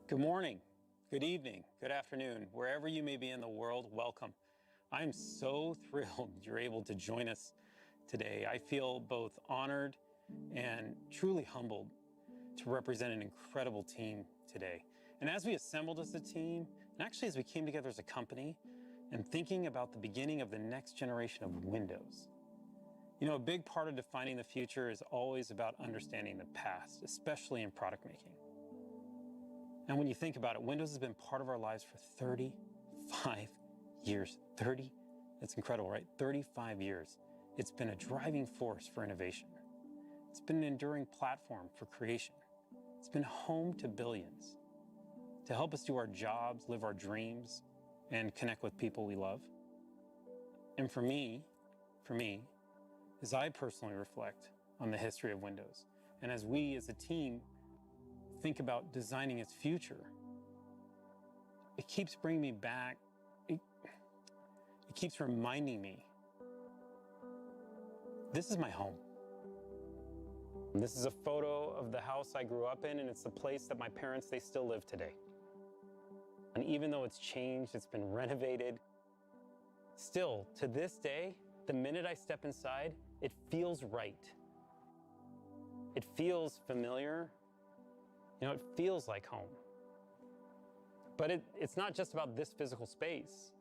Good morning, good evening, good afternoon, wherever you may be in the world, welcome. I'm so thrilled you're able to join us today. I feel both honored and truly humbled to represent an incredible team today. And as we assembled as a team, and actually as we came together as a company, and thinking about the beginning of the next generation of Windows. You know, a big part of defining the future is always about understanding the past, especially in product making. And when you think about it, Windows has been part of our lives for 35 years. 30, that's incredible, right? 35 years. It's been a driving force for innovation. It's been an enduring platform for creation. It's been home to billions to help us do our jobs, live our dreams, and connect with people we love. And for me, as I personally reflect on the history of Windows, and as we as a team think about designing its future, it keeps bringing me back. It keeps reminding me, this is my home. This is a photo of the house I grew up in, and it's the place that my parents, they still live today. And even though it's changed, it's been renovated, still, to this day, the minute I step inside, it feels right. It feels familiar. You know, it feels like home. But it's not just about this physical space.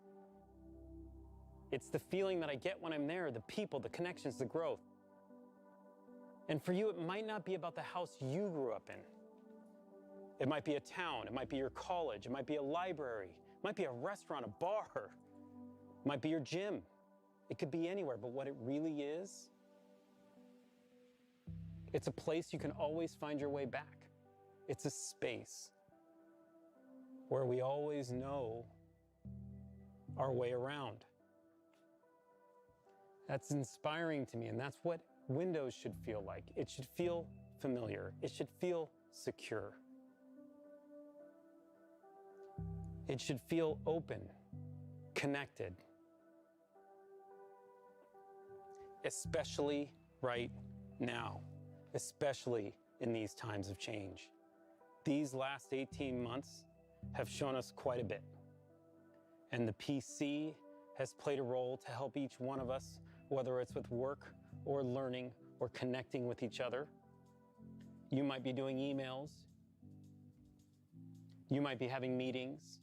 It's the feeling that I get when I'm there, the people, the connections, the growth. And for you, it might not be about the house you grew up in. It might be a town, it might be your college, it might be a library, it might be a restaurant, a bar, it might be your gym. It could be anywhere, but what it really is, it's a place you can always find your way back. It's a space where we always know our way around. That's inspiring to me, and that's what Windows should feel like. It should feel familiar. It should feel secure. It should feel open, connected, especially right now, especially in these times of change. These last 18 months have shown us quite a bit. And the PC has played a role to help each one of us, whether it's with work or learning or connecting with each other. You might be doing emails. You might be having meetings.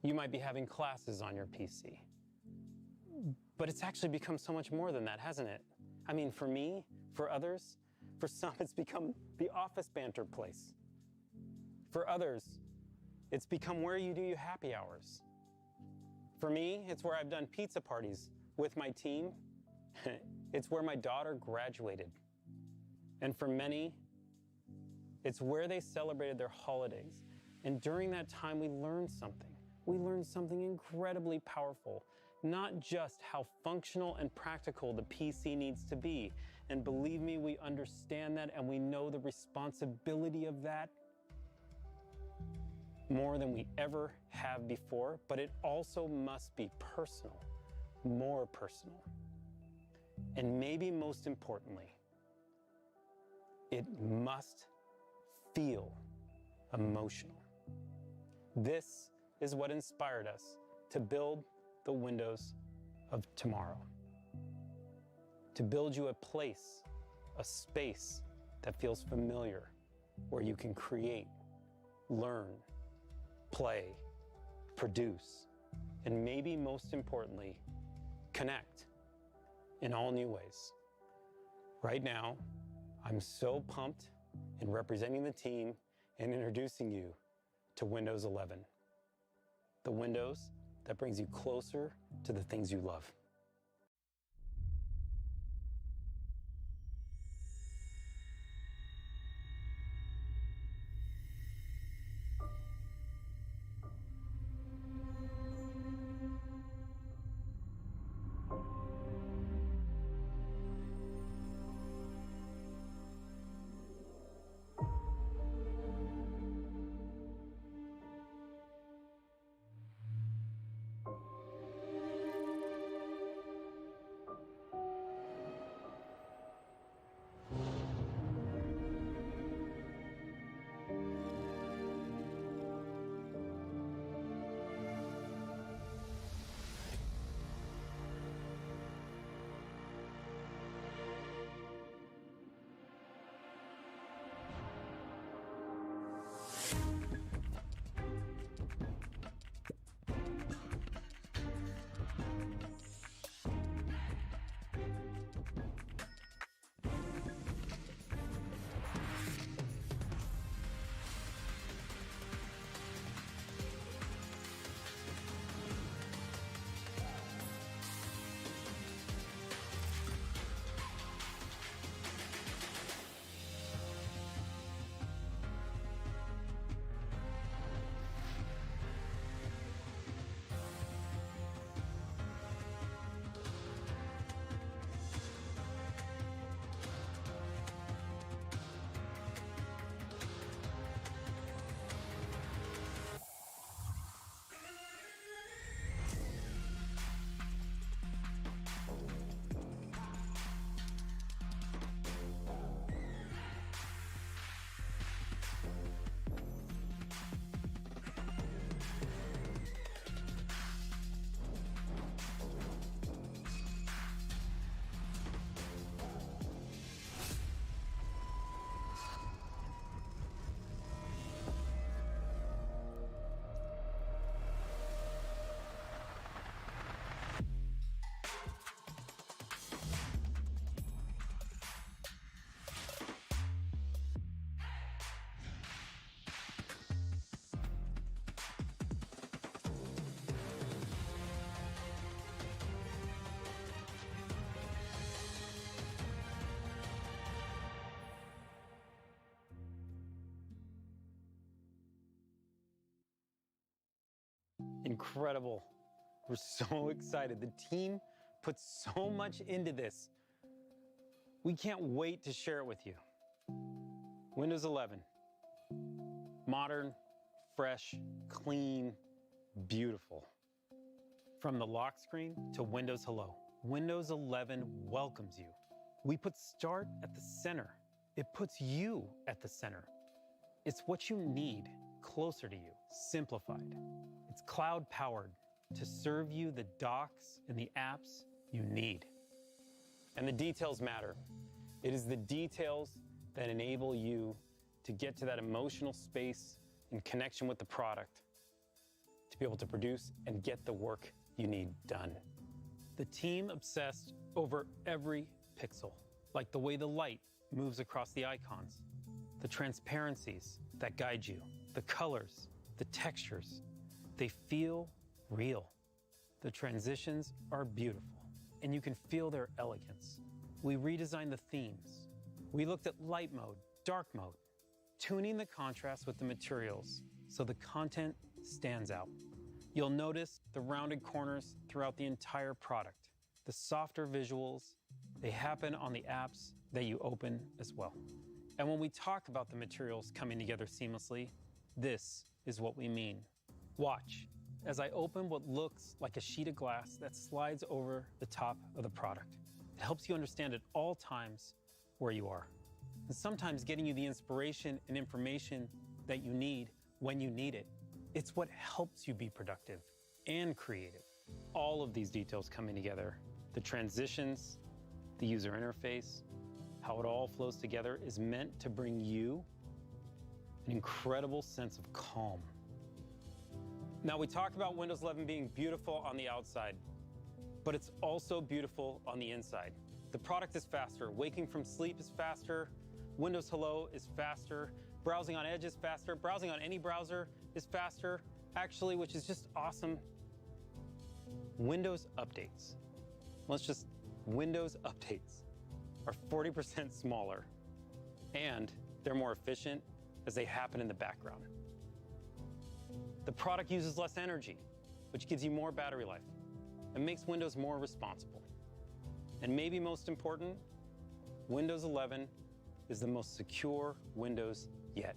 You might be having classes on your PC. But it's actually become so much more than that, hasn't it? I mean, for me, for others, for some, it's become the office banter place. For others, it's become where you do your happy hours. For me, it's where I've done pizza parties with my team. It's where my daughter graduated. And for many, it's where they celebrated their holidays. And during that time, we learned something. We learned something incredibly powerful. Not just how functional and practical the PC needs to be. And believe me, we understand that and we know the responsibility of that more than we ever have before, but it also must be personal, more personal. And maybe most importantly, it must feel emotional. This is what inspired us to build the Windows of tomorrow. To build you a place, a space that feels familiar, where you can create, learn, play, produce, and maybe most importantly, connect in all new ways. Right now, I'm so pumped in representing the team and introducing you to Windows 11. The Windows that brings you closer to the things you love. Incredible. We're so excited. The team put so much into this. We can't wait to share it with you. Windows 11. Modern, fresh, clean, beautiful. From the lock screen to Windows Hello, Windows 11 welcomes you. We put Start at the center. It puts you at the center. It's what you need closer to you, simplified. It's cloud-powered to serve you the docs and the apps you need. And the details matter. It is the details that enable you to get to that emotional space in connection with the product, to be able to produce and get the work you need done. The team obsessed over every pixel, like the way the light moves across the icons, the transparencies that guide you, the colors, the textures. They feel real. The transitions are beautiful, and you can feel their elegance. We redesigned the themes. We looked at light mode, dark mode, tuning the contrast with the materials so the content stands out. You'll notice the rounded corners throughout the entire product. The softer visuals, they happen on the apps that you open as well. And when we talk about the materials coming together seamlessly, this is what we mean. Watch as I open what looks like a sheet of glass that slides over the top of the product. It helps you understand at all times where you are, and sometimes getting you the inspiration and information that you need when you need it. It's what helps you be productive and creative. All of these details coming together, the transitions, the user interface, how it all flows together is meant to bring you an incredible sense of calm. Now, we talk about Windows 11 being beautiful on the outside, but it's also beautiful on the inside. The product is faster. Waking from sleep is faster. Windows Hello is faster. Browsing on Edge is faster. Browsing on any browser is faster, actually, which is just awesome. Windows updates. Windows updates are 40% smaller, and they're more efficient as they happen in the background. The product uses less energy, which gives you more battery life and makes Windows more responsible. And maybe most important, Windows 11 is the most secure Windows yet.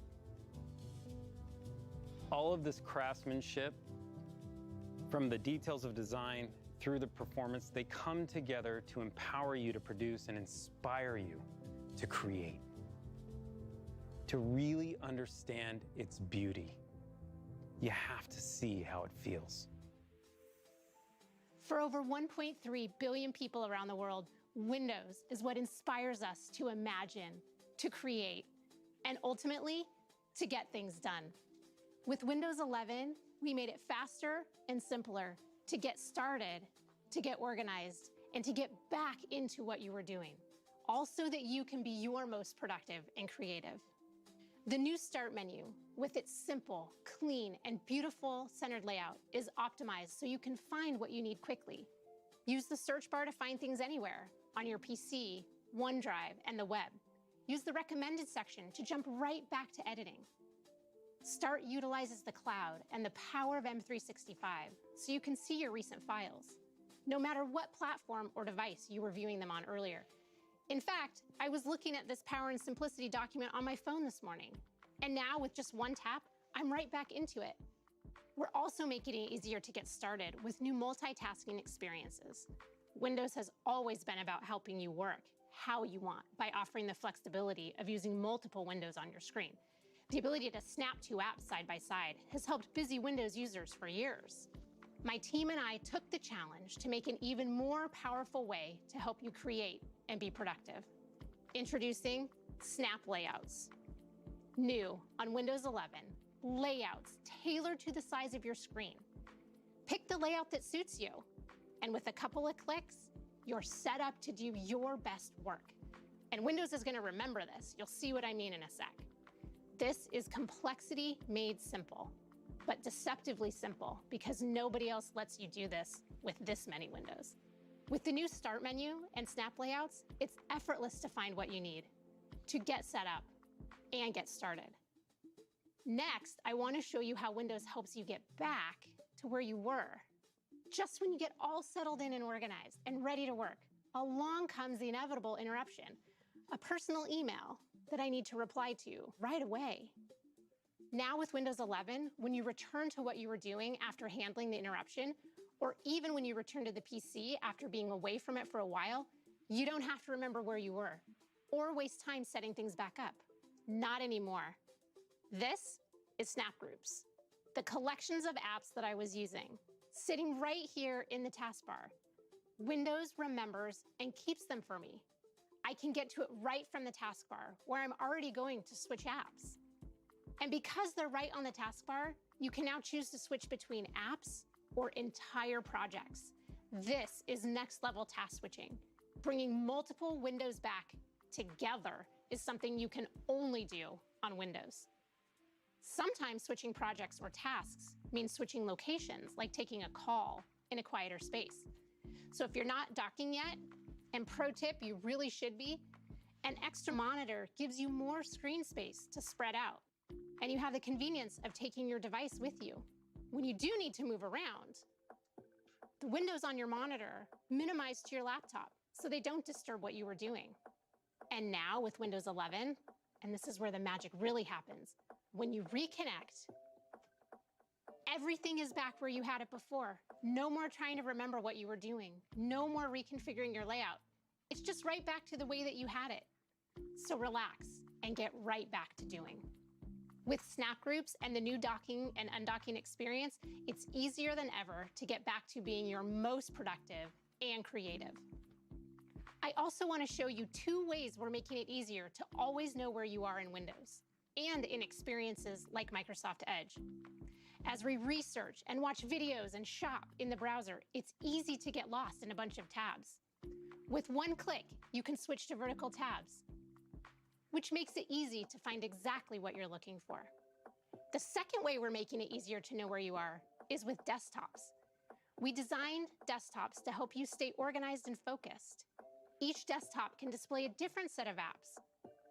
All of this craftsmanship, from the details of design through the performance, they come together to empower you to produce and inspire you to create, to really understand its beauty. You have to see how it feels. For over 1.3 billion people around the world, Windows is what inspires us to imagine, to create, and ultimately, to get things done. With Windows 11, we made it faster and simpler to get started, to get organized, and to get back into what you were doing, all so that you can be your most productive and creative. The new Start menu, with its simple, clean, and beautiful centered layout, is optimized so you can find what you need quickly. Use the search bar to find things anywhere, on your PC, OneDrive, and the web. Use the recommended section to jump right back to editing. Start utilizes the cloud and the power of M365 so you can see your recent files, no matter what platform or device you were viewing them on earlier. In fact, I was looking at this Power and Simplicity document on my phone this morning, and now with just one tap, I'm right back into it. We're also making it easier to get started with new multitasking experiences. Windows has always been about helping you work how you want by offering the flexibility of using multiple windows on your screen. The ability to snap two apps side by side has helped busy Windows users for years. My team and I took the challenge to make an even more powerful way to help you create and be productive. Introducing Snap Layouts. New on Windows 11, layouts tailored to the size of your screen. Pick the layout that suits you, and with a couple of clicks, you're set up to do your best work. And Windows is going to remember this. You'll see what I mean in a sec. This is complexity made simple, but deceptively simple, because nobody else lets you do this with this many windows. With the new Start menu and Snap Layouts, it's effortless to find what you need, to get set up and get started. Next, I want to show you how Windows helps you get back to where you were. Just when you get all settled in and organized and ready to work, along comes the inevitable interruption, a personal email that I need to reply to right away. Now with Windows 11, when you return to what you were doing after handling the interruption, or even when you return to the PC after being away from it for a while, you don't have to remember where you were or waste time setting things back up. Not anymore. This is Snap Groups, the collections of apps that I was using, sitting right here in the taskbar. Windows remembers and keeps them for me. I can get to it right from the taskbar, where I'm already going to switch apps. And because they're right on the taskbar, you can now choose to switch between apps or entire projects. This is next level task switching. Bringing multiple windows back together is something you can only do on Windows. Sometimes switching projects or tasks means switching locations, like taking a call in a quieter space. So if you're not docking yet, and pro tip, you really should be, an extra monitor gives you more screen space to spread out. And you have the convenience of taking your device with you. When you do need to move around, the windows on your monitor minimize to your laptop so they don't disturb what you were doing. And now with Windows 11, and this is where the magic really happens, when you reconnect, everything is back where you had it before. No more trying to remember what you were doing. No more reconfiguring your layout. It's just right back to the way that you had it. So relax and get right back to doing. With Snap Groups and the new docking and undocking experience, it's easier than ever to get back to being your most productive and creative. I also want to show you 2 ways we're making it easier to always know where you are in Windows and in experiences like Microsoft Edge. As we research and watch videos and shop in the browser, it's easy to get lost in a bunch of tabs. With one click, you can switch to vertical tabs, which makes it easy to find exactly what you're looking for. The second way we're making it easier to know where you are is with desktops. We designed desktops to help you stay organized and focused. Each desktop can display a different set of apps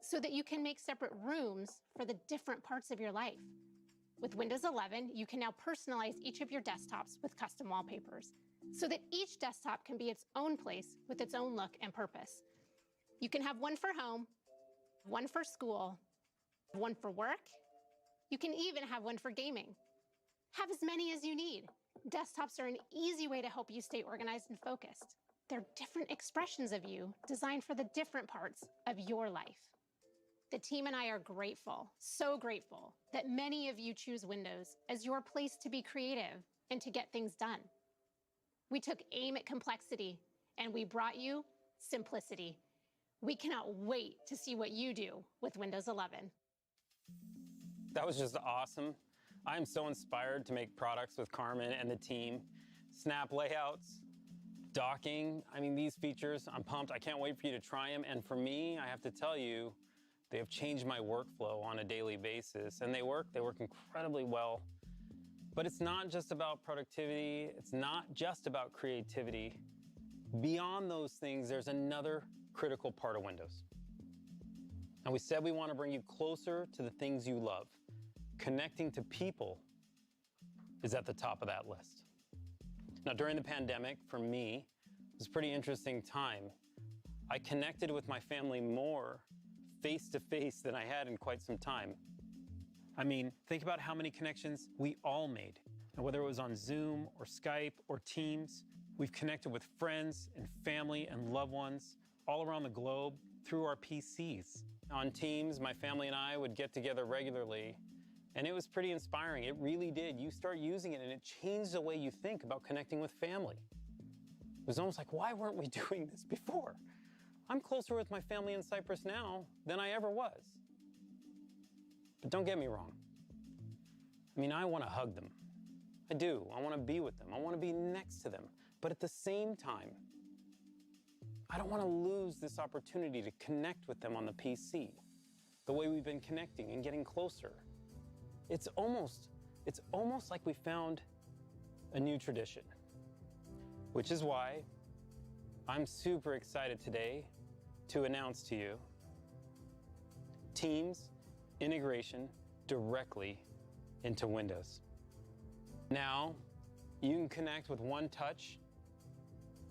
so that you can make separate rooms for the different parts of your life. With Windows 11, you can now personalize each of your desktops with custom wallpapers so that each desktop can be its own place with its own look and purpose. You can have one for home, one for school, one for work. You can even have one for gaming. Have as many as you need. Desktops are an easy way to help you stay organized and focused. They're different expressions of you designed for the different parts of your life. The team and I are grateful, so grateful, that many of you choose Windows as your place to be creative and to get things done. We took aim at complexity and we brought you simplicity. We cannot wait to see what you do with Windows 11. That was just awesome. I'm so inspired to make products with Carmen and the team. Snap layouts, docking, I mean, these features, I'm pumped. I can't wait for you to try them. And for me, I have to tell you, they have changed my workflow on a daily basis. And they work incredibly well. But it's not just about productivity. It's not just about creativity. Beyond those things, there's another critical part of Windows. And we said we want to bring you closer to the things you love. Connecting to people is at the top of that list. Now, during the pandemic, for me, it was a pretty interesting time. I connected with my family more face-to-face than I had in quite some time. I mean, think about how many connections we all made. And whether it was on Zoom or Skype or Teams, we've connected with friends and family and loved ones all around the globe through our PCs. On Teams, my family and I would get together regularly, and it was pretty inspiring. It really did. You start using it, and it changed the way you think about connecting with family. It was almost like, why weren't we doing this before? I'm closer with my family in Cyprus now than I ever was. But don't get me wrong. I mean, I want to hug them. I do. I want to be with them. I want to be next to them. But at the same time, I don't want to lose this opportunity to connect with them on the PC, the way we've been connecting and getting closer. It's almost like we found a new tradition, which is why I'm super excited today to announce to you Teams integration directly into Windows. Now, You can connect with one touch,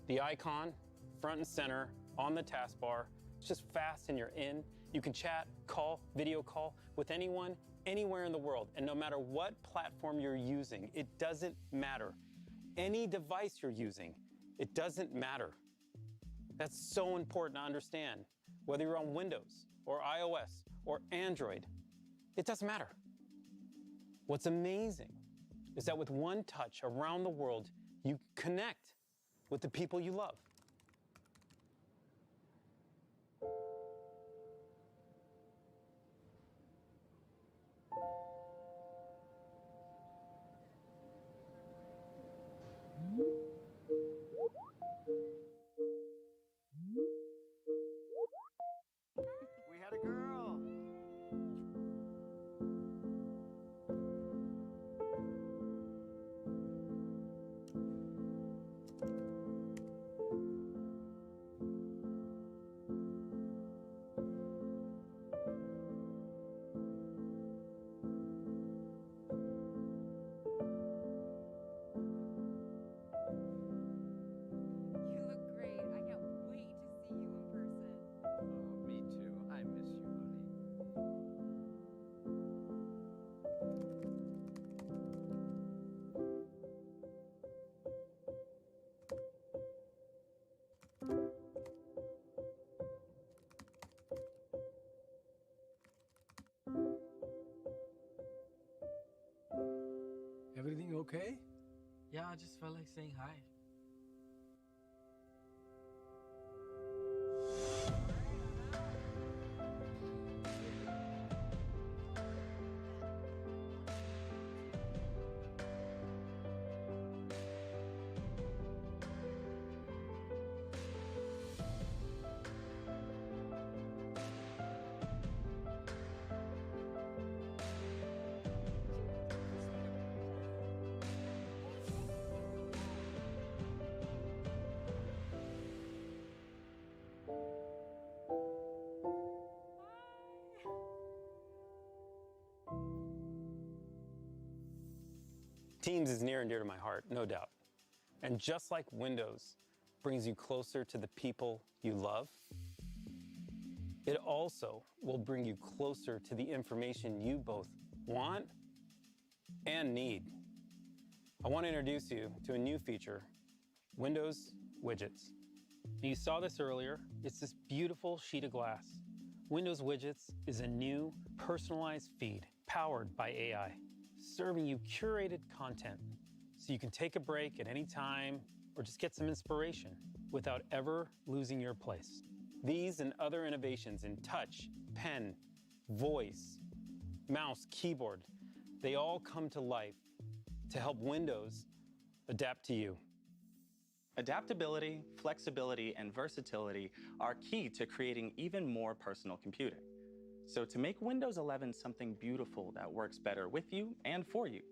the icon, front and center, on the taskbar. It's just fast and you're in. You can chat, call, video call with anyone, anywhere in the world. And no matter what platform you're using, it doesn't matter. Any device you're using, it doesn't matter. That's so important to understand. Whether you're on Windows or iOS or Android, it doesn't matter. What's amazing is that with one touch around the world, you connect with the people you love. We had a girl. You look great. I can't wait to see you in person. Oh, me too. I miss you, honey. Everything okay? Yeah, I just felt like saying hi. Teams is near and dear to my heart, no doubt. And just like Windows brings you closer to the people you love, it also will bring you closer to the information you both want and need. I want to introduce you to a new feature, Windows Widgets. You saw this earlier. It's this beautiful sheet of glass. Windows Widgets is a new personalized feed powered by AI, serving you curated content so you can take a break at any time or just get some inspiration without ever losing your place. These and other innovations in touch, pen, voice, mouse, keyboard, they all come to life to help Windows adapt to you. Adaptability, flexibility, and versatility are key to creating even more personal computing. So to make Windows 11 something beautiful that works better with you and for you,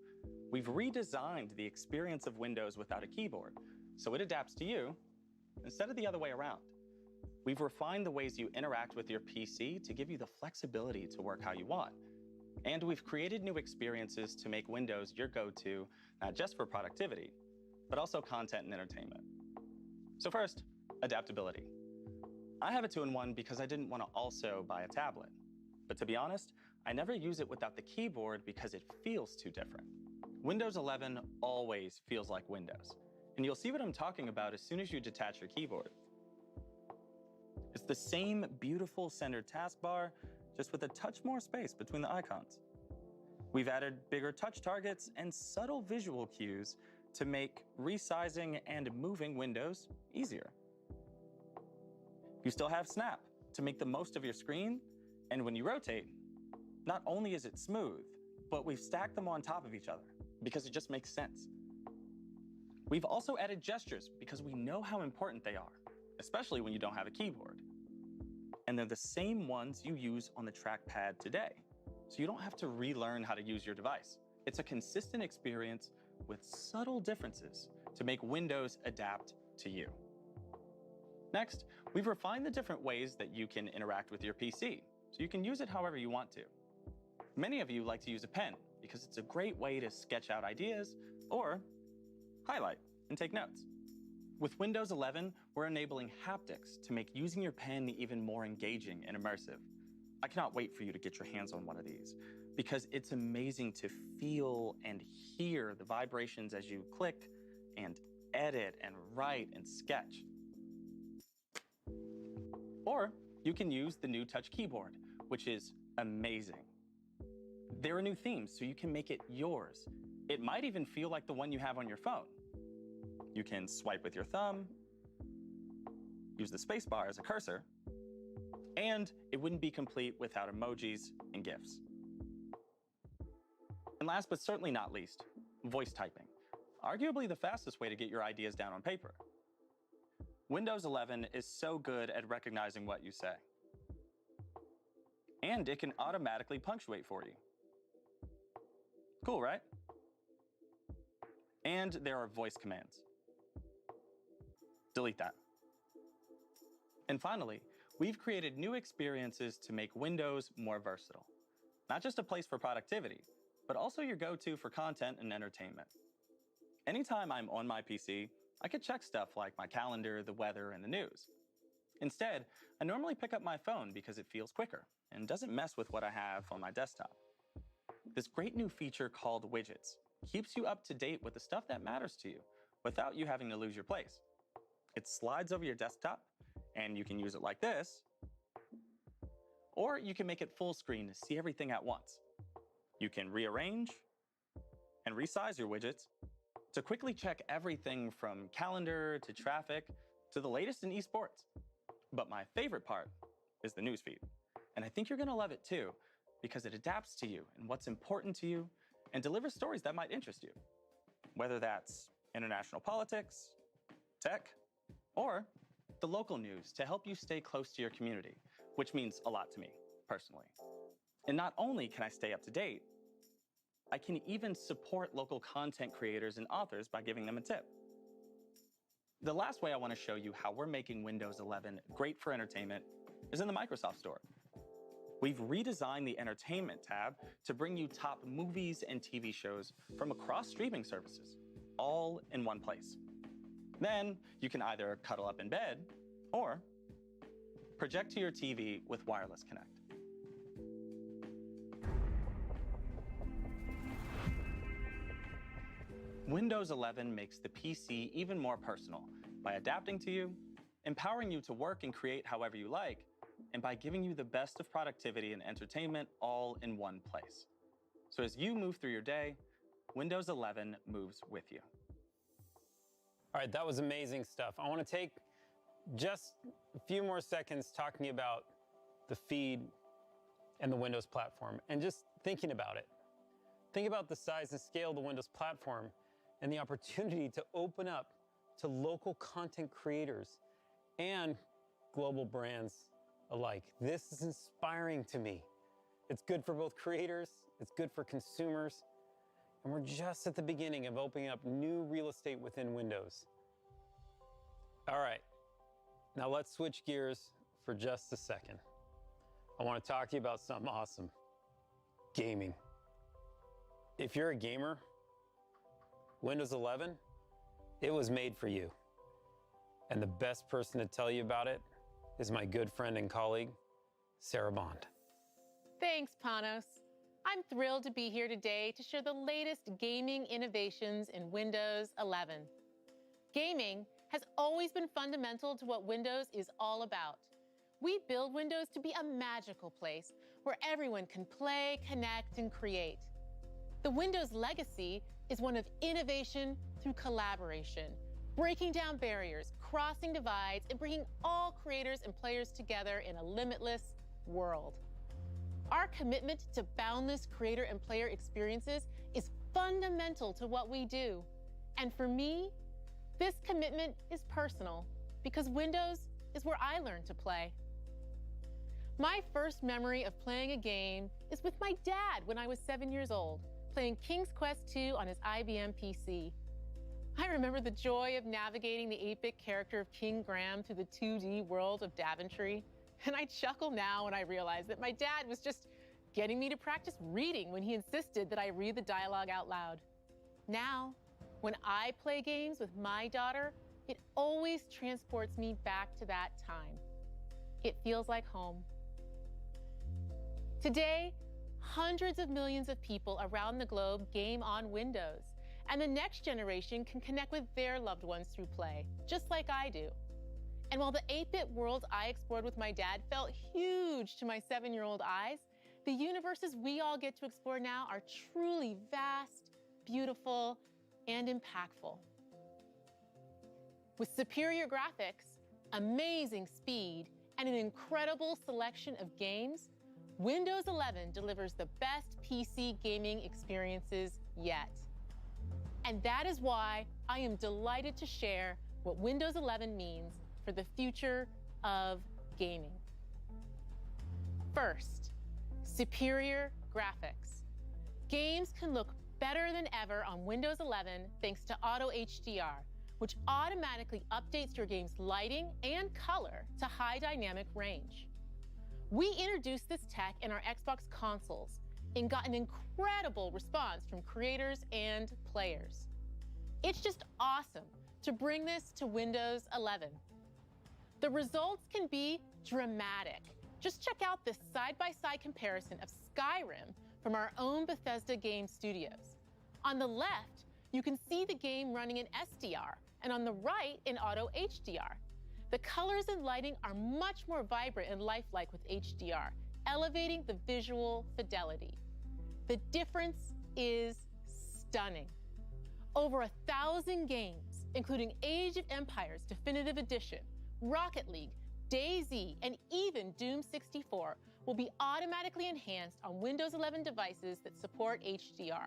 we've redesigned the experience of Windows without a keyboard, so it adapts to you instead of the other way around. We've refined the ways you interact with your PC to give you the flexibility to work how you want. And we've created new experiences to make Windows your go-to, not just for productivity, but also content and entertainment. So first, adaptability. I have a 2-in-1 because I didn't want to also buy a tablet. But to be honest, I never use it without the keyboard because it feels too different. Windows 11 always feels like Windows. And you'll see what I'm talking about as soon as you detach your keyboard. It's the same beautiful centered taskbar, just with a touch more space between the icons. We've added bigger touch targets and subtle visual cues to make resizing and moving windows easier. You still have Snap to make the most of your screen, and when you rotate, not only is it smooth, but we've stacked them on top of each other because it just makes sense. We've also added gestures because we know how important they are, especially when you don't have a keyboard. And they're the same ones you use on the trackpad today, so you don't have to relearn how to use your device. It's a consistent experience with subtle differences to make Windows adapt to you. Next, we've refined the different ways that you can interact with your PC, so you can use it however you want to. Many of you like to use a pen because it's a great way to sketch out ideas or highlight, and take notes. With Windows 11, we're enabling haptics to make using your pen even more engaging and immersive. I cannot wait for you to get your hands on one of these because it's amazing to feel and hear the vibrations as you click and edit and write and sketch. Or you can use the new touch keyboard, which is amazing. There are new themes, so you can make it yours. It might even feel like the one you have on your phone. You can swipe with your thumb, use the spacebar as a cursor, and it wouldn't be complete without emojis and GIFs. And last but certainly not least, voice typing. Arguably the fastest way to get your ideas down on paper. Windows 11 is so good at recognizing what you say. And it can automatically punctuate for you. Cool, right? And there are voice commands. Delete that. And finally, we've created new experiences to make Windows more versatile. Not just a place for productivity, but also your go-to for content and entertainment. Anytime I'm on my PC, I could check stuff like my calendar, the weather, and the news. Instead, I normally pick up my phone because it feels quicker and doesn't mess with what I have on my desktop. This great new feature called Widgets keeps you up to date with the stuff that matters to you without you having to lose your place. It slides over your desktop, and you can use it like this, or you can make it full screen to see everything at once. You can rearrange and resize your widgets to quickly check everything from calendar to traffic to the latest in esports. But my favorite part is the newsfeed. And I think you're gonna love it too, because it adapts to you and what's important to you and delivers stories that might interest you. Whether that's international politics, tech, or the local news to help you stay close to your community, which means a lot to me personally. And not only can I stay up to date, I can even support local content creators and authors by giving them a tip. The last way I want to show you how we're making Windows 11 great for entertainment is in the Microsoft Store. We've redesigned the Entertainment tab to bring you top movies and TV shows from across streaming services, all in one place. Then you can either cuddle up in bed or project to your TV with Wireless Connect. Windows 11 makes the PC even more personal by adapting to you, empowering you to work and create however you like, and by giving you the best of productivity and entertainment all in one place. So as you move through your day, Windows 11 moves with you. All right, that was amazing stuff. I want to take just a few more seconds talking about the feed and the Windows platform and just thinking about it. Think about the size and scale of the Windows platform and the opportunity to open up to local content creators and global brands alike. This is inspiring to me. It's good for both creators, it's good for consumers, and we're just at the beginning of opening up new real estate within Windows. All right, now let's switch gears for just a second. I want to talk to you about something awesome: gaming. If you're a gamer, Windows 11, it was made for you. And the best person to tell you about it is my good friend and colleague, Sarah Bond. Thanks, Panos. I'm thrilled to be here today to share the latest gaming innovations in Windows 11. Gaming has always been fundamental to what Windows is all about. We build Windows to be a magical place where everyone can play, connect, and create. The Windows legacy is one of innovation through collaboration, breaking down barriers, crossing divides, and bringing all creators and players together in a limitless world. Our commitment to boundless creator and player experiences is fundamental to what we do. And for me, this commitment is personal because Windows is where I learned to play. My first memory of playing a game is with my dad when I was 7 years old, playing King's Quest II on his IBM PC. I remember the joy of navigating the 8-bit character of King Graham through the 2D world of Daventry. And I chuckle now when I realize that my dad was just getting me to practice reading when he insisted that I read the dialogue out loud. Now, When I play games with my daughter, it always transports me back to that time. It feels like home. Today, hundreds of millions of people around the globe game on Windows, and the next generation can connect with their loved ones through play, just like I do. And while the 8-bit worlds I explored with my dad felt huge to my 7-year-old eyes, the universes we all get to explore now are truly vast, beautiful, and impactful. With superior graphics, amazing speed, and an incredible selection of games, Windows 11 delivers the best PC gaming experiences yet. And that is why I am delighted to share what Windows 11 means for the future of gaming. First, superior graphics. Games can look better than ever on Windows 11 thanks to Auto HDR, which automatically updates your game's lighting and color to high dynamic range. We introduced this tech in our Xbox consoles and got an incredible response from creators and players. It's just awesome to bring this to Windows 11. The results can be dramatic. Just check out this side-by-side comparison of Skyrim from our own Bethesda game studios. On the left, you can see the game running in SDR, and on the right in Auto HDR. The colors and lighting are much more vibrant and lifelike with HDR, elevating the visual fidelity. The difference is stunning. Over 1,000 games, including Age of Empires Definitive Edition, Rocket League, DayZ, and even Doom 64 will be automatically enhanced on Windows 11 devices that support HDR.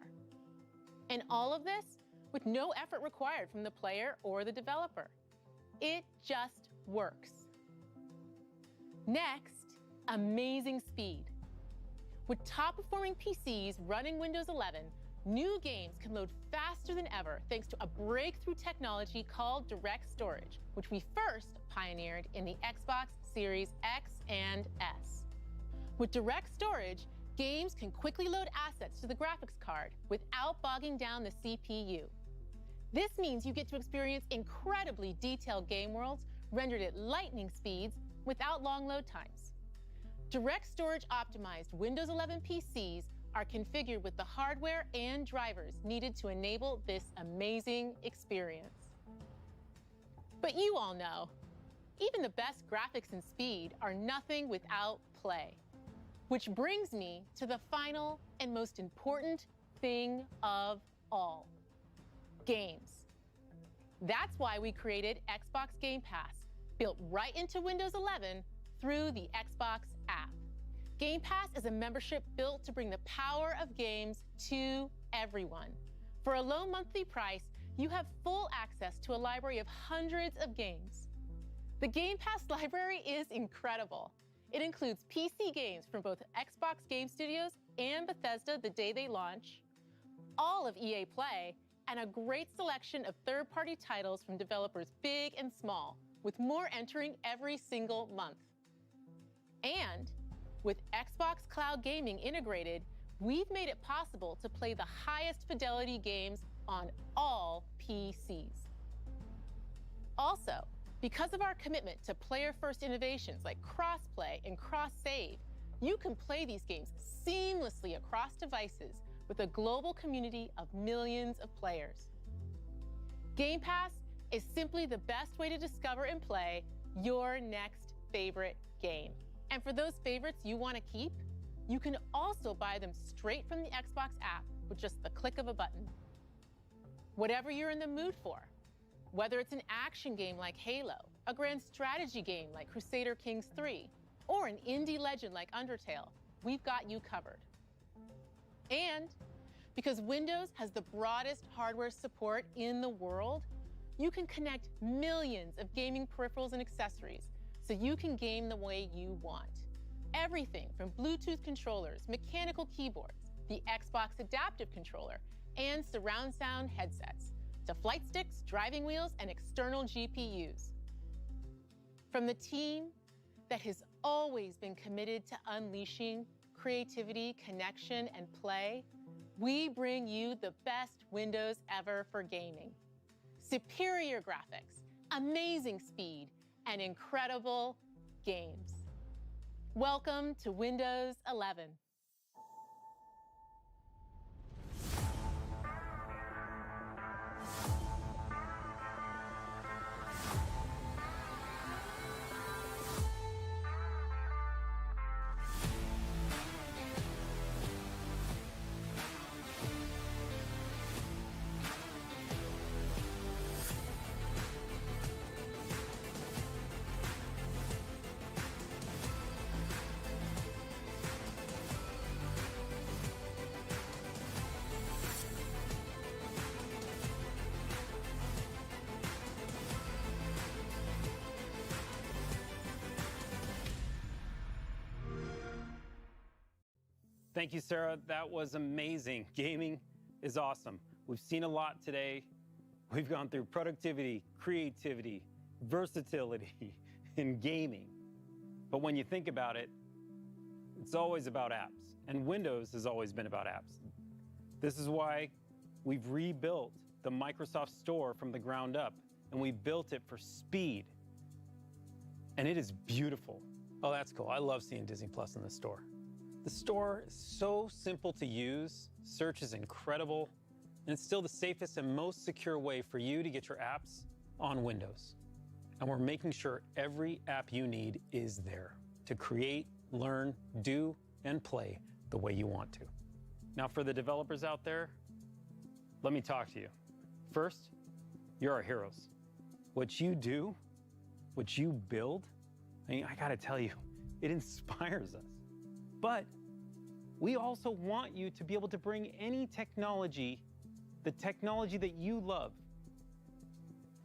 And all of this with no effort required from the player or the developer. It just works. Next, amazing speed. With top-performing PCs running Windows 11, new games can load faster than ever thanks to a breakthrough technology called direct storage, which we first pioneered in the Xbox Series X and S. With direct storage, games can quickly load assets to the graphics card without bogging down the CPU. This means you get to experience incredibly detailed game worlds rendered at lightning speeds without long load times. Direct storage optimized Windows 11 PCs are configured with the hardware and drivers needed to enable this amazing experience. But you all know, even the best graphics and speed are nothing without play. Which brings me to the final and most important thing of all, games. That's why we created Xbox Game Pass, built right into Windows 11 through the Xbox app. Game Pass is a membership built to bring the power of games to everyone. For a low monthly price, you have full access to a library of hundreds of games. The Game Pass library is incredible. It includes PC games from both Xbox Game Studios and Bethesda the day they launch, all of EA Play, and a great selection of third-party titles from developers big and small, with more entering every single month. And with Xbox Cloud Gaming integrated, we've made it possible to play the highest fidelity games on all PCs. Also, because of our commitment to player-first innovations like cross-play and cross-save, you can play these games seamlessly across devices with a global community of millions of players. Game Pass is simply the best way to discover and play your next favorite game. And for those favorites you want to keep, you can also buy them straight from the Xbox app with just the click of a button. Whatever you're in the mood for, whether it's an action game like Halo, a grand strategy game like Crusader Kings 3, or an indie legend like Undertale, we've got you covered. And because Windows has the broadest hardware support in the world, you can connect millions of gaming peripherals and accessories so you can game the way you want. Everything from Bluetooth controllers, mechanical keyboards, the Xbox Adaptive Controller, and surround sound headsets, to flight sticks, driving wheels, and external GPUs. From the team that has always been committed to unleashing creativity, connection, and play, we bring you the best Windows ever for gaming. Superior graphics, amazing speed, and incredible games. Welcome to Windows 11. Thank you, Sarah. That was amazing. Gaming is awesome. We've seen a lot today. We've gone through productivity, creativity, versatility, and gaming. But when you think about it, it's always about apps. And Windows has always been about apps. This is why we've rebuilt the Microsoft Store from the ground up, and we built it for speed. And it is beautiful. Oh, that's cool. I love seeing Disney Plus in the store. The store is so simple to use, search is incredible, and it's still the safest and most secure way for you to get your apps on Windows. And we're making sure every app you need is there to create, learn, do, and play the way you want to. Now for the developers out there, let me talk to you. First, you're our heroes. What you do, what you build, I mean, I gotta tell you, it inspires us. But we also want you to be able to bring any technology, the technology that you love,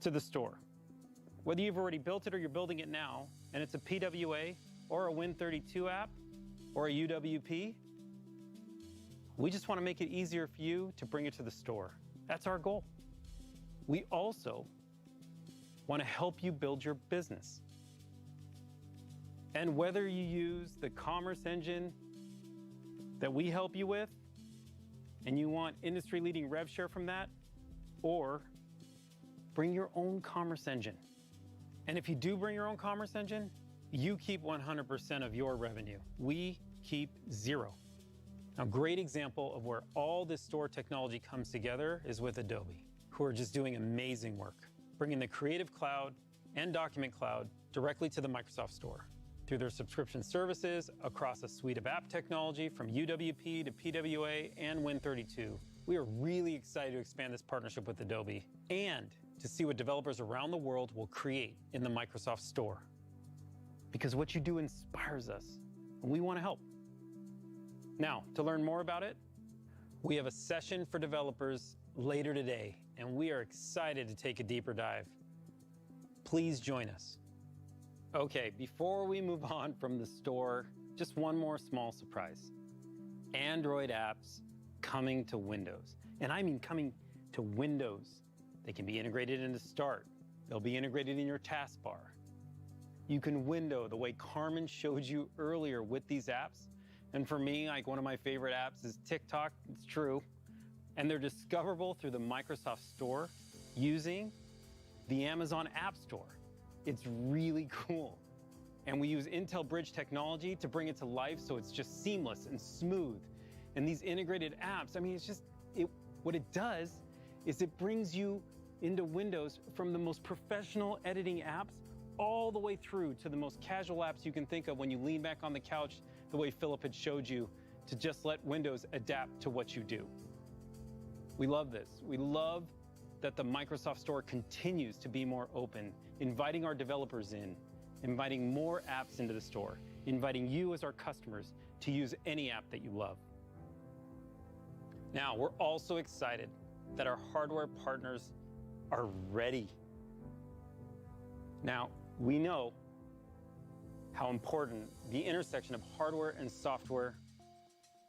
to the store. Whether you've already built it or you're building it now, and it's a PWA or a Win32 app or a UWP, we just want to make it easier for you to bring it to the store. That's our goal. We also want to help you build your business. And whether you use the commerce engine that we help you with, and you want industry-leading rev share from that, or bring your own commerce engine. And if you do bring your own commerce engine, you keep 100% of your revenue. We keep 0. A great example of where all this store technology comes together is with Adobe, who are just doing amazing work, bringing the Creative Cloud and Document Cloud directly to the Microsoft Store. Through their subscription services across a suite of app technology from UWP to PWA and Win32. We are really excited to expand this partnership with Adobe and to see what developers around the world will create in the Microsoft Store. Because what you do inspires us, and we want to help. Now, to learn more about it, we have a session for developers later today, and we are excited to take a deeper dive. Please join us. Okay, before we move on from the store, just one more small surprise. Android apps coming to Windows. And I mean coming to Windows. They can be integrated into Start. They'll be integrated in your taskbar. You can window the way Carmen showed you earlier with these apps. And for me, like one of my favorite apps is TikTok, it's true. And they're discoverable through the Microsoft Store using the Amazon App Store. It's really cool. And we use Intel Bridge technology to bring it to life so it's just seamless and smooth. And these integrated apps, I mean, it's just, what it does is it brings you into Windows from the most professional editing apps all the way through to the most casual apps you can think of when you lean back on the couch the way Philip had showed you to just let Windows adapt to what you do. We love this. We love that the Microsoft Store continues to be more open, inviting our developers in, inviting more apps into the store, inviting you as our customers to use any app that you love. Now, we're also excited that our hardware partners are ready. Now, we know how important the intersection of hardware and software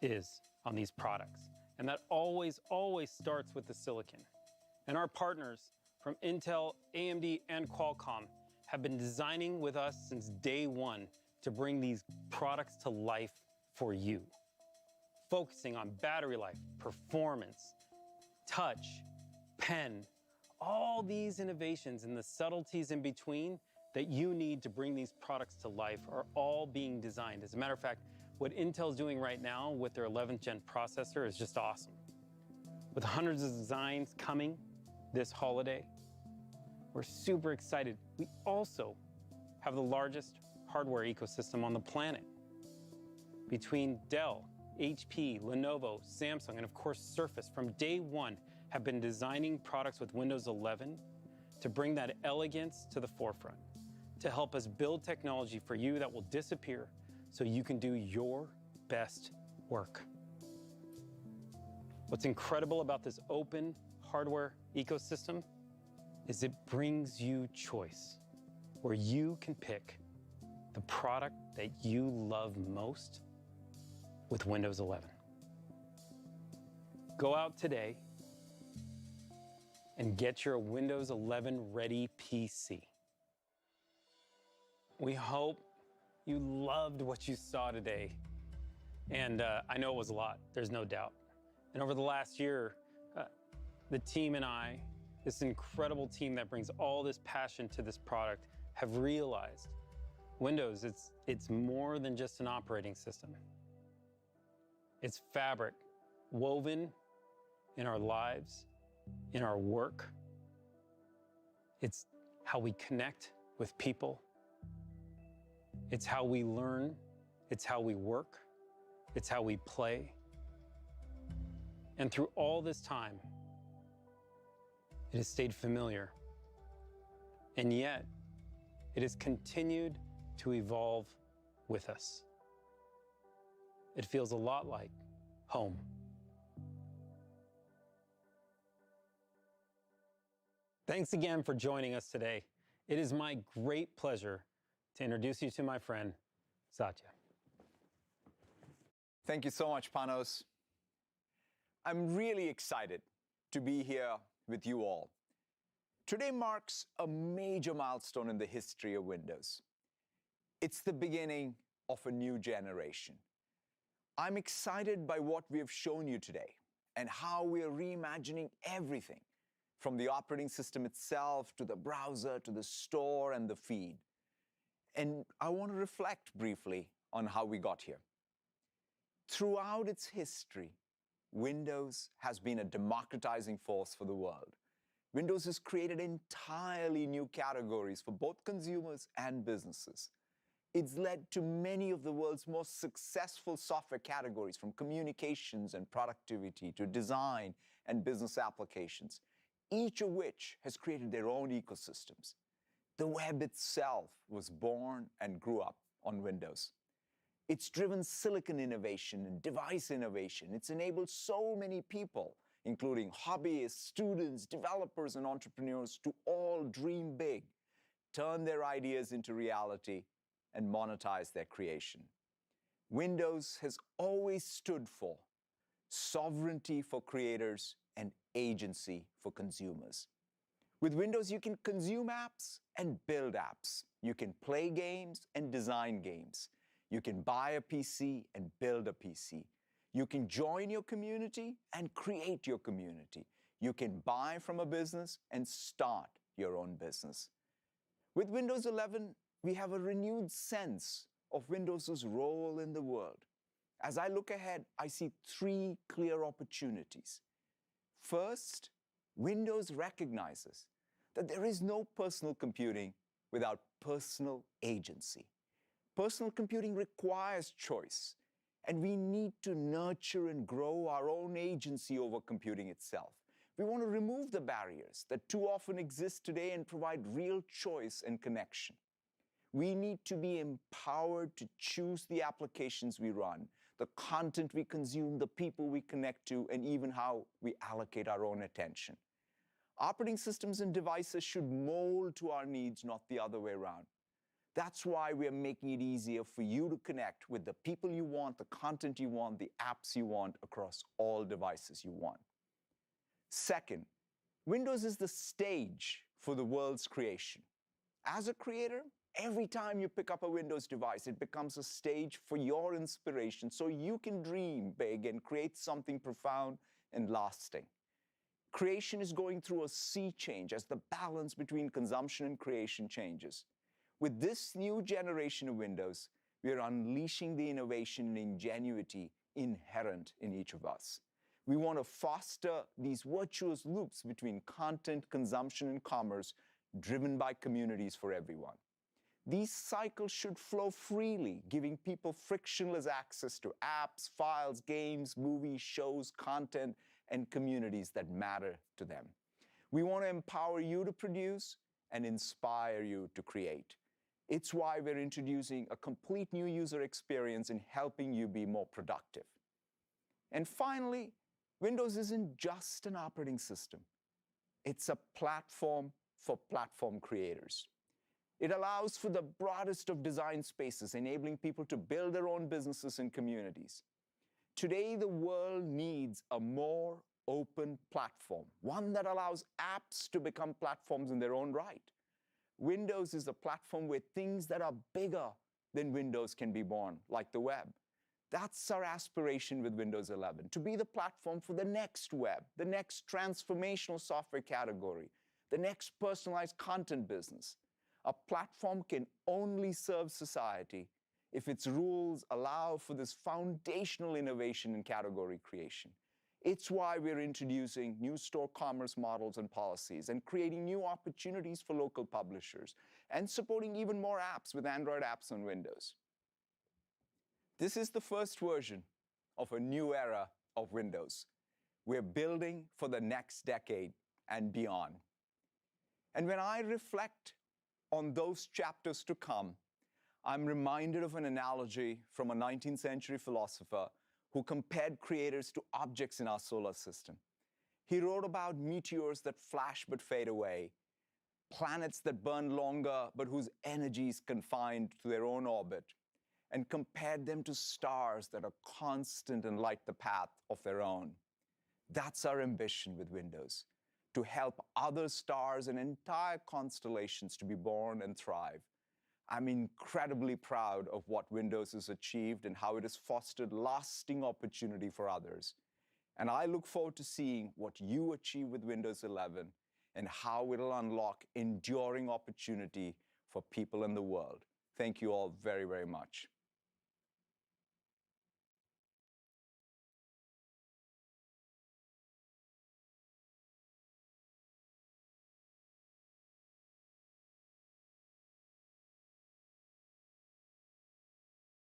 is on these products. And that always starts with the silicon. And our partners from Intel, AMD, and Qualcomm have been designing with us since day one to bring these products to life for you. focusing on battery life, performance, touch, pen, all these innovations and the subtleties in between that you need to bring these products to life are all being designed. As a matter of fact, what Intel's doing right now with their 11th gen processor is just awesome. With hundreds of designs coming this holiday, we're super excited. We also have the largest hardware ecosystem on the planet. Between Dell, HP, Lenovo, Samsung, and of course Surface, from day one, have been designing products with Windows 11 to bring that elegance to the forefront, to help us build technology for you that will disappear so you can do your best work. What's incredible about this open hardware ecosystem is it brings you choice, where you can pick the product that you love most with Windows 11. Go out today and get your Windows 11 ready PC. We hope you loved what you saw today. And I know it was a lot, there's no doubt. And over the last year, the team and I, this incredible team that brings all this passion to this product, have realized Windows, it's more than just an operating system. It's fabric woven in our lives, in our work. It's how we connect with people. It's how we learn. It's how we work. It's how we play. And through all this time, it has stayed familiar. And yet, it has continued to evolve with us. It feels a lot like home. Thanks again for joining us today. It is my great pleasure to introduce you to my friend, Satya. Thank you so much, Panos. I'm really excited to be here with you all. Today marks a major milestone in the history of Windows. It's the beginning of a new generation. I'm excited by what we have shown you today and how we are reimagining everything, from the operating system itself to the browser to the store and the feed. And I want to reflect briefly on how we got here. Throughout its history, Windows has been a democratizing force for the world. Windows has created entirely new categories for both consumers and businesses. It's led to many of the world's most successful software categories, from communications and productivity to design and business applications, each of which has created their own ecosystems. The web itself was born and grew up on Windows. It's driven silicon innovation and device innovation. It's enabled so many people, including hobbyists, students, developers, and entrepreneurs, to all dream big, turn their ideas into reality, and monetize their creation. Windows has always stood for sovereignty for creators and agency for consumers. With Windows, you can consume apps and build apps. You can play games and design games. You can buy a PC and build a PC. You can join your community and create your community. You can buy from a business and start your own business. With Windows 11, we have a renewed sense of Windows' role in the world. As I look ahead, I see three clear opportunities. First, Windows recognizes that there is no personal computing without personal agency. Personal computing requires choice, and we need to nurture and grow our own agency over computing itself. We want to remove the barriers that too often exist today and provide real choice and connection. We need to be empowered to choose the applications we run, the content we consume, the people we connect to, and even how we allocate our own attention. Operating systems and devices should mold to our needs, not the other way around. That's why we are making it easier for you to connect with the people you want, the content you want, the apps you want across all devices you want. Second, Windows is the stage for the world's creation. As a creator, Every time you pick up a Windows device, it becomes a stage for your inspiration so you can dream big and create something profound and lasting. Creation is going through a sea change as the balance between consumption and creation changes. With this new generation of Windows, we are unleashing the innovation and ingenuity inherent in each of us. We want to foster these virtuous loops between content, consumption, and commerce driven by communities for everyone. These cycles should flow freely, giving people frictionless access to apps, files, games, movies, shows, content, and communities that matter to them. We want to empower you to produce and inspire you to create. It's why we're introducing a complete new user experience in helping you be more productive. And finally, Windows isn't just an operating system. It's a platform for platform creators. It allows for the broadest of design spaces, enabling people to build their own businesses and communities. Today, the world needs a more open platform, one that allows apps to become platforms in their own right. Windows is a platform where things that are bigger than Windows can be born, like the web. That's our aspiration with Windows 11, to be the platform for the next web, the next transformational software category, the next personalized content business. A platform can only serve society if its rules allow for this foundational innovation in category creation. It's why we're introducing new store commerce models and policies and creating new opportunities for local publishers and supporting even more apps with Android apps on Windows. This is the first version of a new era of Windows. We're building for the next decade and beyond. And when I reflect on those chapters to come, I'm reminded of an analogy from a 19th century philosopher who compared creators to objects in our solar system. He wrote about meteors that flash but fade away, planets that burn longer but whose energy is confined to their own orbit, and compared them to stars that are constant and light the path of their own. That's our ambition with Windows, to help other stars and entire constellations to be born and thrive. I'm incredibly proud of what Windows has achieved and how it has fostered lasting opportunity for others. And I look forward to seeing what you achieve with Windows 11 and how it'll unlock enduring opportunity for people in the world. Thank you all very, very much.